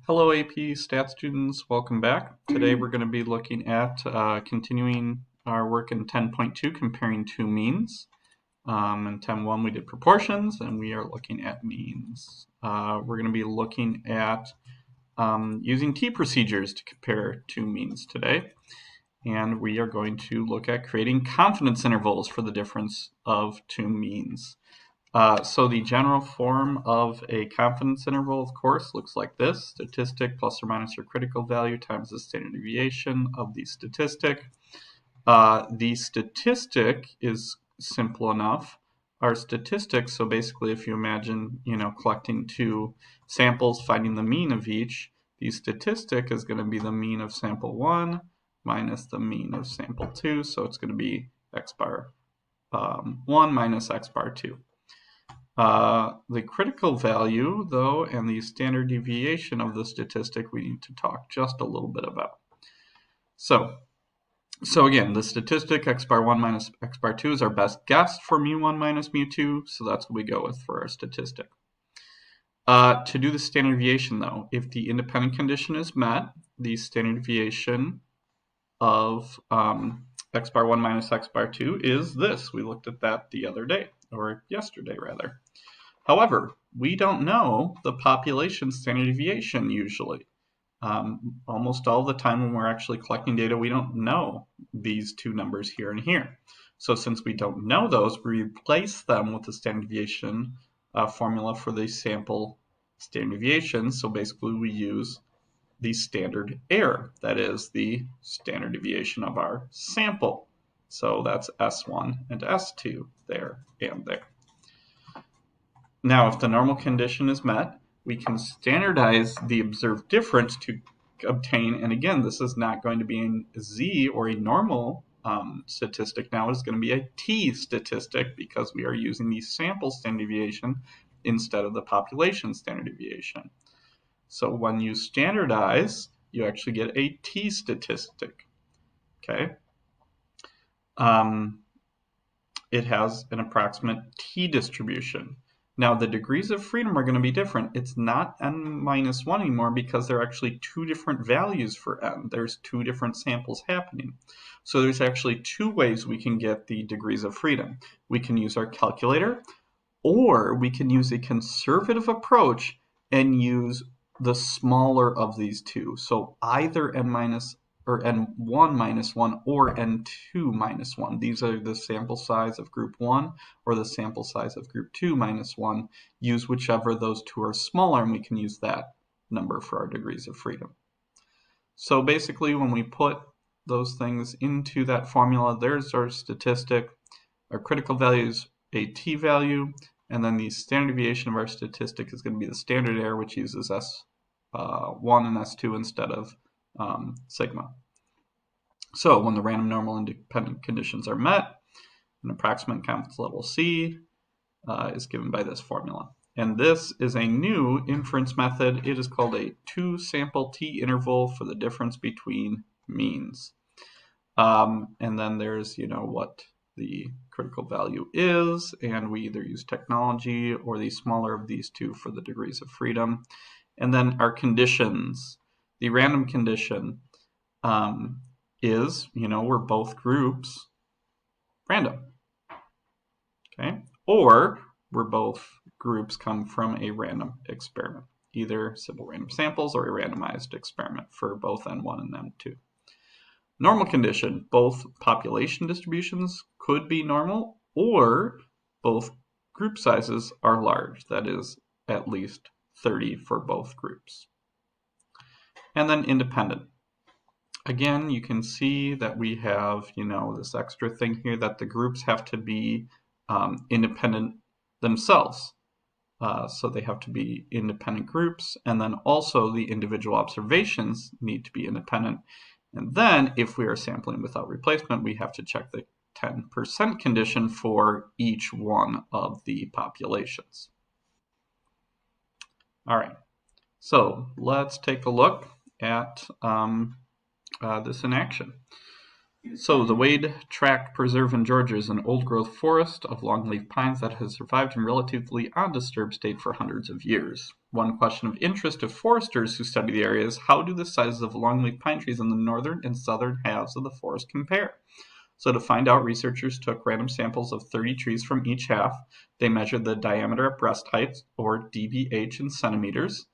Hello AP Stat students, welcome back. Today we're going to be looking at continuing our work in 10.2, comparing two means. In 10.1 we did proportions, and we are looking at means. We're going to be looking at using t-procedures to compare two means today. And we are going to look at creating confidence intervals for the difference of two means. So the general form of a confidence interval, of course, looks like this: statistic plus or minus your critical value times the standard deviation of the statistic. The statistic is simple enough. Our statistics, so basically if you imagine, collecting two samples, finding the mean of each, the statistic is going to be the mean of sample 1 minus the mean of sample 2, so it's going to be x bar 1 minus x bar 2. The critical value, though, and the standard deviation of the statistic we need to talk just a little bit about. So again, the statistic x bar 1 minus x bar 2 is our best guess for mu1 minus mu2, so that's what we go with for our statistic. To do the standard deviation, though, if the independent condition is met, the standard deviation of x bar 1 minus x bar 2 is this. We looked at that the other day, or yesterday rather. However, we don't know the population standard deviation usually. Almost all the time when we're actually collecting data, we don't know these two numbers here and here. So since we don't know those, we replace them with the standard deviation formula for the sample standard deviation. So basically we use the standard error, that is the standard deviation of our sample. So that's S1 and S2 there and there. Now, if the normal condition is met, we can standardize the observed difference to obtain, and again, this is not going to be a Z or a normal statistic. Now it's going to be a T statistic because we are using the sample standard deviation instead of the population standard deviation. So when you standardize, you actually get a T statistic. Okay. It has an approximate T distribution. Now the degrees of freedom are going to be different. It's not n minus 1 anymore because there are actually two different values for n. There's two different samples happening. So there's actually two ways we can get the degrees of freedom. We can use our calculator, or we can use a conservative approach and use the smaller of these two. So either n minus or n1 minus 1 or n2 minus 1. These are the sample size of group 1 or the sample size of group 2 minus 1. Use whichever of those two are smaller, and we can use that number for our degrees of freedom. So basically, when we put those things into that formula, there's our statistic. Our critical value is a t value, and then the standard deviation of our statistic is going to be the standard error, which uses S1 and S2 instead of sigma. So when the random normal independent conditions are met, an approximate confidence level C is given by this formula. And this is a new inference method. It is called a two-sample t interval for the difference between means. And then there's, what the critical value is, and we either use technology or the smaller of these two for the degrees of freedom. And then our conditions. The random condition is, we're both groups random. Okay? Or we're both groups come from a random experiment, either simple random samples or a randomized experiment for both N1 and N2. Normal condition, both population distributions could be normal, or both group sizes are large, that is at least 30 for both groups. And then independent. Again, you can see that we have, this extra thing here that the groups have to be independent themselves. So they have to be independent groups, and then also the individual observations need to be independent. And then if we are sampling without replacement, we have to check the 10% condition for each one of the populations. All right, so let's take a look at this in action. So the Wade Tract Preserve in Georgia is an old-growth forest of longleaf pines that has survived in relatively undisturbed state for hundreds of years. One question of interest to foresters who study the area is how do the sizes of longleaf pine trees in the northern and southern halves of the forest compare? So to find out, researchers took random samples of 30 trees from each half. They measured the diameter at breast height, or DBH, in centimeters.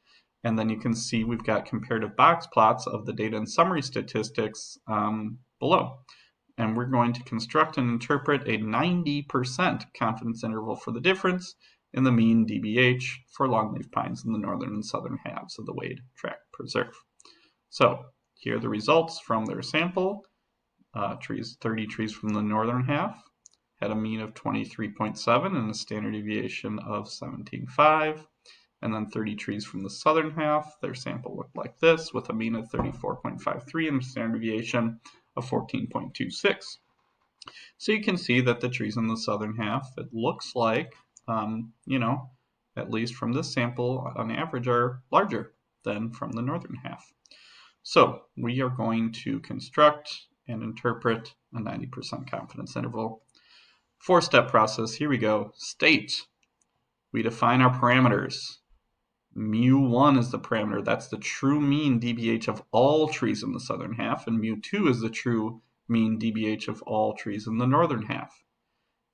And then you can see we've got comparative box plots of the data and summary statistics below. And we're going to construct and interpret a 90% confidence interval for the difference in the mean DBH for longleaf pines in the northern and southern halves of the Wade Tract Preserve. So here are the results from their sample. 30 trees from the northern half had a mean of 23.7 and a standard deviation of 17.5. And then 30 trees from the southern half, their sample looked like this with a mean of 34.53 and a standard deviation of 14.26. So you can see that the trees in the southern half, it looks like, at least from this sample, on average are larger than from the northern half. So we are going to construct and interpret a 90% confidence interval. 4-step process, here we go. State, we define our parameters. Mu1 is the parameter, that's the true mean DBH of all trees in the southern half, and mu2 is the true mean DBH of all trees in the northern half.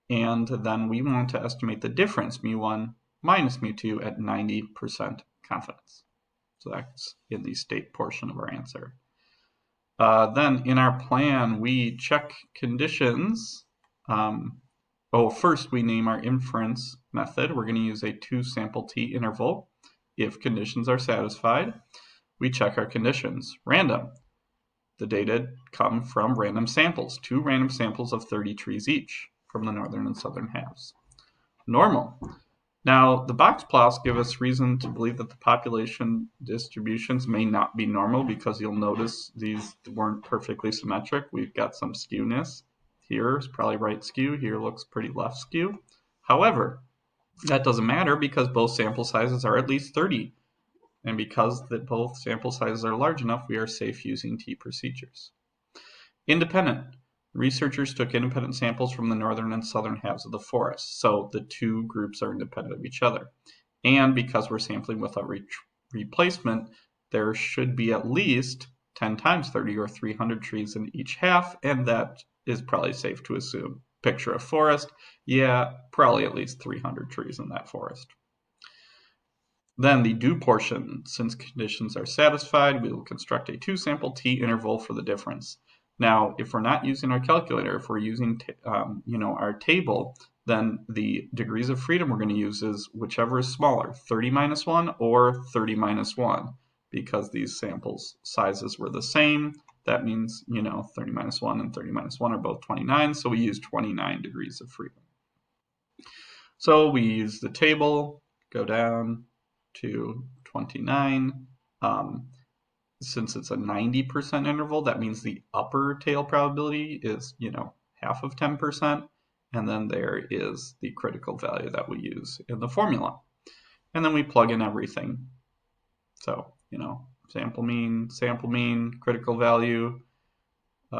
And then we want to estimate the difference, mu1 minus mu2, at 90% confidence. So that's in the state portion of our answer. Then in our plan, we check conditions. First we name our inference method. We're going to use a 2-sample t interval. If conditions are satisfied, we check our conditions. Random. The data come from random samples, 2 random samples of 30 trees each from the northern and southern halves. Normal. Now, the box plots give us reason to believe that the population distributions may not be normal because you'll notice these weren't perfectly symmetric. We've got some skewness. Here is probably right skew. Here looks pretty left skew. However, that doesn't matter because both sample sizes are at least 30. And because that both sample sizes are large enough, we are safe using t procedures. Independent. Researchers took independent samples from the northern and southern halves of the forest, so the 2 groups are independent of each other. And because we're sampling without replacement, there should be at least 10 times 30 or 300 trees in each half, and that is probably safe to assume. Picture a forest, yeah, probably at least 300 trees in that forest. Then the do portion, since conditions are satisfied, we will construct a 2-sample t interval for the difference. Now, if we're not using our calculator, if we're using our table, then the degrees of freedom we're going to use is whichever is smaller, 30 minus 1 or 30 minus 1. Because these samples sizes were the same, that means, 30 minus 1 and 30 minus 1 are both 29, so we use 29 degrees of freedom. So we use the table, go down to 29. Since it's a 90% interval, that means the upper tail probability is, half of 10%. And then there is the critical value that we use in the formula. And then we plug in everything. So, sample mean, critical value,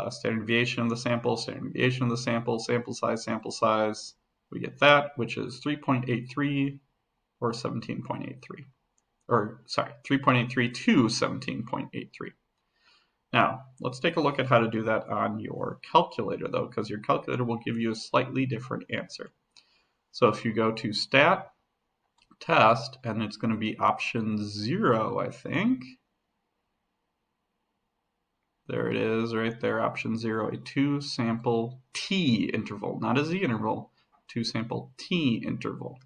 standard deviation of the sample, standard deviation of the sample size. We get that, which is 3.83 or 17.83. 3.83 to 17.83. Now, let's take a look at how to do that on your calculator, though, because your calculator will give you a slightly different answer. So if you go to Stat, Test, and it's going to be option 0, I think. There it is, right there, option 0, a 2-sample t interval, not a z interval, 2-sample t interval.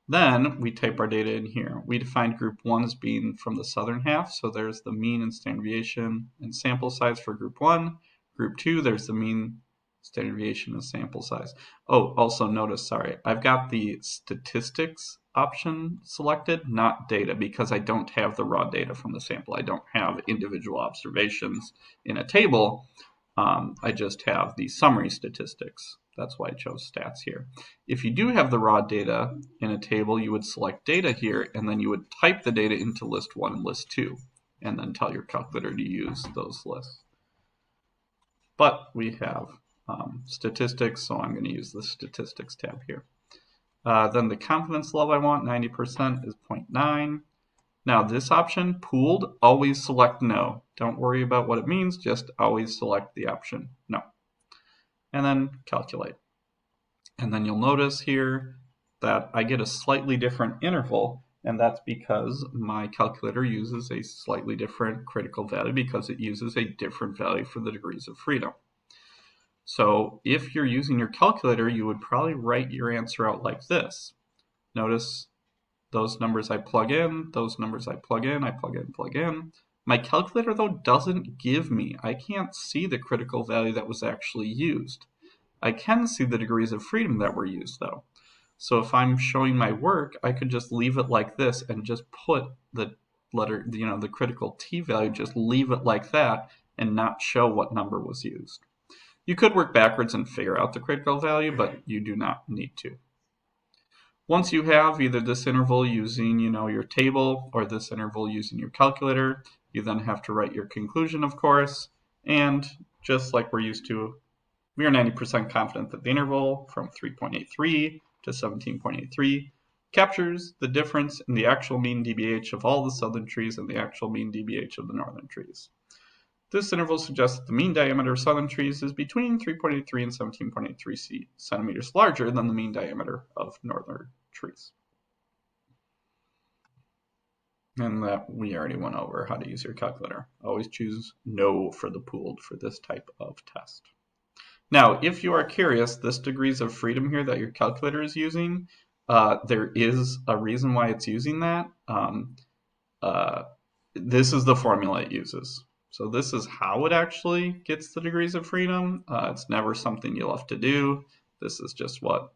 Then we type our data in here. We defined group 1 as being from the southern half, so there's the mean and standard deviation and sample size for group 1. Group 2, there's the mean, standard deviation, and sample size. Oh, also notice, I've got the statistics option selected, not data, because I don't have the raw data from the sample. I don't have individual observations in a table. I just have the summary statistics. That's why I chose stats here. If you do have the raw data in a table, you would select data here, and then you would type the data into list 1 and list 2, and then tell your calculator to use those lists. but we have statistics, so I'm going to use the statistics tab here. Then the confidence level I want, 90%, is 0.9. Now this option, pooled, always select no. Don't worry about what it means, just always select the option no. And then calculate. And then you'll notice here that I get a slightly different interval, and that's because my calculator uses a slightly different critical value because it uses a different value for the degrees of freedom. So if you're using your calculator, you would probably write your answer out like this. Notice those numbers I plug in, those numbers I plug in, plug in. My calculator, though, doesn't give me, I can't see the critical value that was actually used. I can see the degrees of freedom that were used, though. So if I'm showing my work, I could just leave it like this and just put the letter, the critical T value, just leave it like that and not show what number was used. You could work backwards and figure out the critical value, but you do not need to. Once you have either this interval using, your table or this interval using your calculator, you then have to write your conclusion, of course. And just like we're used to, we are 90% confident that the interval from 3.83 to 17.83 captures the difference in the actual mean DBH of all the southern trees and the actual mean DBH of the northern trees. This interval suggests that the mean diameter of southern trees is between 3.83 and 17.83 centimeters larger than the mean diameter of northern trees. And that we already went over how to use your calculator. Always choose no for the pooled for this type of test. Now, if you are curious, this degrees of freedom here that your calculator is using, there is a reason why it's using that. This is the formula it uses. So this is how it actually gets the degrees of freedom. It's never something you'll have to do. This is just what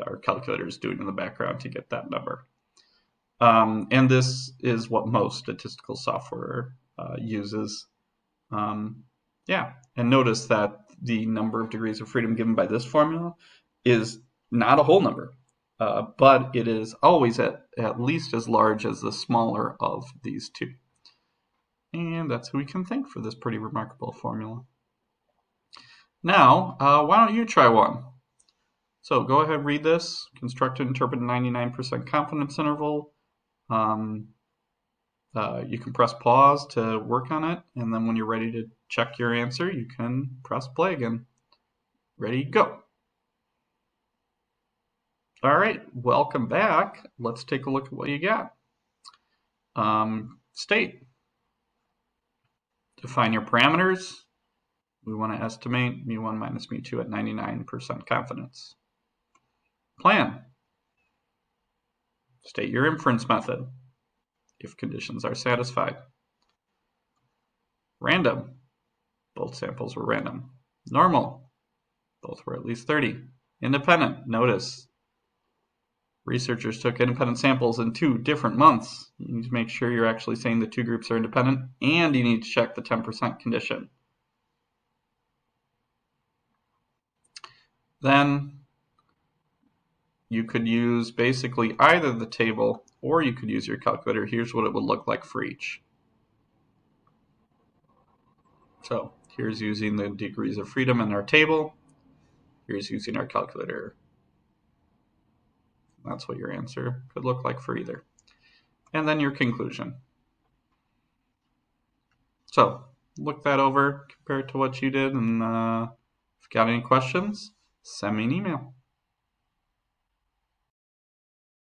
our calculator is doing in the background to get that number. And this is what most statistical software uses. Yeah, and notice that the number of degrees of freedom given by this formula is not a whole number, but it is always at least as large as the smaller of these two. And that's who we can thank for this pretty remarkable formula. Now, why don't you try one? So go ahead, read this. Construct and interpret a 99% confidence interval. You can press pause to work on it, and then when you're ready to check your answer, you can press play again. Ready, go. All right, welcome back. Let's take a look at what you got. State. Define your parameters. We want to estimate mu1 minus mu2 at 99% confidence. Plan. State your inference method if conditions are satisfied. Random. Both samples were random. Normal. Both were at least 30. Independent. Notice researchers took independent samples in 2 different months. You need to make sure you're actually saying the 2 groups are independent, and you need to check the 10% condition. Then you could use basically either the table or you could use your calculator. Here's what it would look like for each. So here's using the degrees of freedom in our table. Here's using our calculator. That's what your answer could look like for either. And then your conclusion. So look that over, compare it to what you did, and if you got any questions, send me an email.